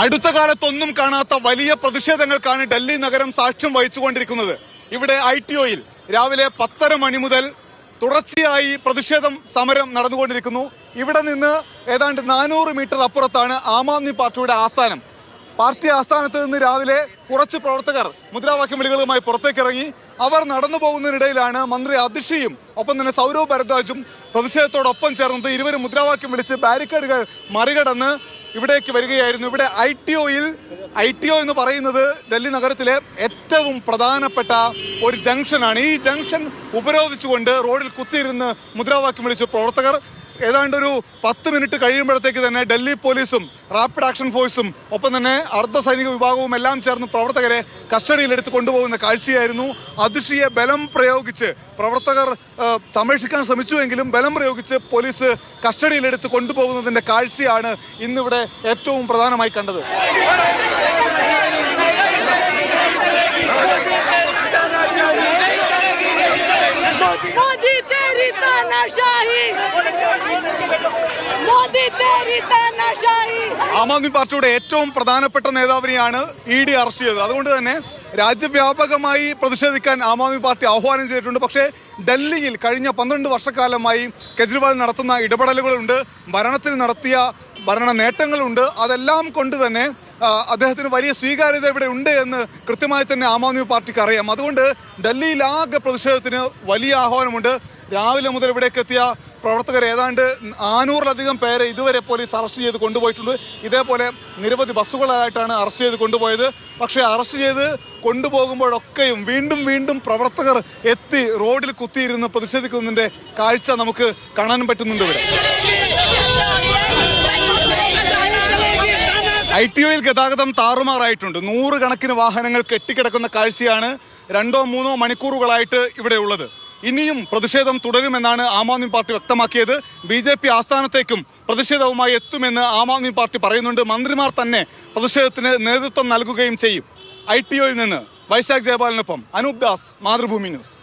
അടുത്ത കാലത്തൊന്നും കാണാത്ത വലിയ പ്രതിഷേധങ്ങൾക്കാണ് ഡൽഹി നഗരം സാക്ഷ്യം വഹിച്ചുകൊണ്ടിരിക്കുന്നത്. ഇവിടെ ITOയിൽ രാവിലെ 10:30 മണി മുതൽ തുടർച്ചയായി പ്രതിഷേധം സമരം നടന്നുകൊണ്ടിരിക്കുന്നു. ഇവിടെ നിന്ന് ഏതാണ്ട് 400 മീറ്റർ അപ്പുറത്താണ് ആം ആദ്മി പാർട്ടിയുടെ ആസ്ഥാനം. പാർട്ടി ആസ്ഥാനത്ത് നിന്ന് രാവിലെ കുറച്ച് പ്രവർത്തകർ മുദ്രാവാക്യം വിളികളുമായി പുറത്തേക്കിറങ്ങി. അവർ നടന്നു പോകുന്നതിനിടയിലാണ് മന്ത്രി അതിഷിയും ഒപ്പം തന്നെ സൗരവ് ഭരദ്വാജും പ്രതിഷേധത്തോടൊപ്പം ചേർന്നത്. ഇരുവരും മുദ്രാവാക്യം വിളിച്ച് ബാരിക്കേഡുകൾ മറികടന്ന് ഇവിടേക്ക് വരികയായിരുന്നു. ഇവിടെ ITO എന്ന് പറയുന്നത് ഡൽഹി നഗരത്തിലെ ഏറ്റവും പ്രധാനപ്പെട്ട ഒരു ജംഗ്ഷനാണ്. ഈ ജംഗ്ഷൻ ഉപരോധിച്ചുകൊണ്ട് റോഡിൽ കുത്തിയിരുന്ന് മുദ്രാവാക്യം വിളിച്ചു പ്രവർത്തകർ. ഏതാണ്ട് ഒരു 10 മിനിറ്റ് കഴിയുമ്പോഴത്തേക്ക് തന്നെ ഡൽഹി പോലീസും റാപ്പിഡ് ആക്ഷൻ ഫോഴ്സും ഒപ്പം തന്നെ അർദ്ധസൈനിക വിഭാഗവും എല്ലാം ചേർന്ന് പ്രവർത്തകരെ കസ്റ്റഡിയിലെടുത്ത് കൊണ്ടുപോകുന്ന കാഴ്ചയായിരുന്നു. അതിഷിയെ ബലം പ്രയോഗിച്ച് പ്രവർത്തകർ സംരക്ഷിക്കാൻ ശ്രമിച്ചുവെങ്കിലും ബലം പ്രയോഗിച്ച് പോലീസ് കസ്റ്റഡിയിലെടുത്ത് കൊണ്ടുപോകുന്നതിന്റെ കാഴ്ചയാണ് ഇന്നിവിടെ ഏറ്റവും പ്രധാനമായി കണ്ടത്. ആം ആദ്മി പാർട്ടിയുടെ ഏറ്റവും പ്രധാനപ്പെട്ട നേതാവിനെയാണ് ED അറസ്റ്റ് ചെയ്തത്. അതുകൊണ്ട് തന്നെ രാജ്യവ്യാപകമായി പ്രതിഷേധിക്കാൻ ആം ആദ്മി പാർട്ടി ആഹ്വാനം ചെയ്തിട്ടുണ്ട്. പക്ഷേ ഡൽഹിയിൽ കഴിഞ്ഞ 12 വർഷക്കാലമായി കെജ്രിവാൾ നടത്തുന്ന ഇടപെടലുകളുണ്ട്, ഭരണത്തിൽ നടത്തിയ ഭരണ നേട്ടങ്ങളുണ്ട്. അതെല്ലാം കൊണ്ട് തന്നെ അദ്ദേഹത്തിന് വലിയ സ്വീകാര്യത ഇവിടെ ഉണ്ട് എന്ന് കൃത്യമായി തന്നെ ആം ആദ്മി പാർട്ടിക്ക് അറിയാം. അതുകൊണ്ട് ഡൽഹിയിലാകെ പ്രതിഷേധത്തിന് വലിയ ആഹ്വാനമുണ്ട്. രാവിലെ മുതൽ ഇവിടേക്ക് എത്തിയ പ്രവർത്തകർ ഏതാണ്ട് 400-ലധികം പേരെ ഇതുവരെ പോലീസ് അറസ്റ്റ് ചെയ്ത് കൊണ്ടുപോയിട്ടുണ്ട്. ഇതേപോലെ നിരവധി ബസ്സുകളായിട്ടാണ് അറസ്റ്റ് ചെയ്ത് കൊണ്ടുപോയത്. പക്ഷേ അറസ്റ്റ് ചെയ്ത് കൊണ്ടുപോകുമ്പോഴൊക്കെയും വീണ്ടും പ്രവർത്തകർ എത്തി റോഡിൽ കുത്തിയിരുന്ന് പ്രതിഷേധിക്കുന്നതിന്റെ കാഴ്ച നമുക്ക് കാണാനും പറ്റുന്നുണ്ട്. ഇവിടെ ITOയിൽ ഗതാഗതം താറുമാറായിട്ടുണ്ട്. 100 കണക്കിന് വാഹനങ്ങൾ കെട്ടിക്കിടക്കുന്ന കാഴ്ചയാണ് 2-3 മണിക്കൂറുകളായിട്ട് ഇവിടെ ഉള്ളത്. ഇനിയും പ്രതിഷേധം തുടരുമെന്നാണ് ആം ആദ്മി പാർട്ടി വ്യക്തമാക്കിയത്. BJP ആസ്ഥാനത്തേക്കും പ്രതിഷേധവുമായി എത്തുമെന്ന് ആം ആദ്മി പാർട്ടി പറയുന്നുണ്ട്. മന്ത്രിമാർ തന്നെ പ്രതിഷേധത്തിന് നേതൃത്വം നൽകുകയും ചെയ്യും. ITOയിൽ നിന്ന് വൈശാഖ് ജയപാലിനൊപ്പം അനൂപ് ദാസ്, മാതൃഭൂമി ന്യൂസ്.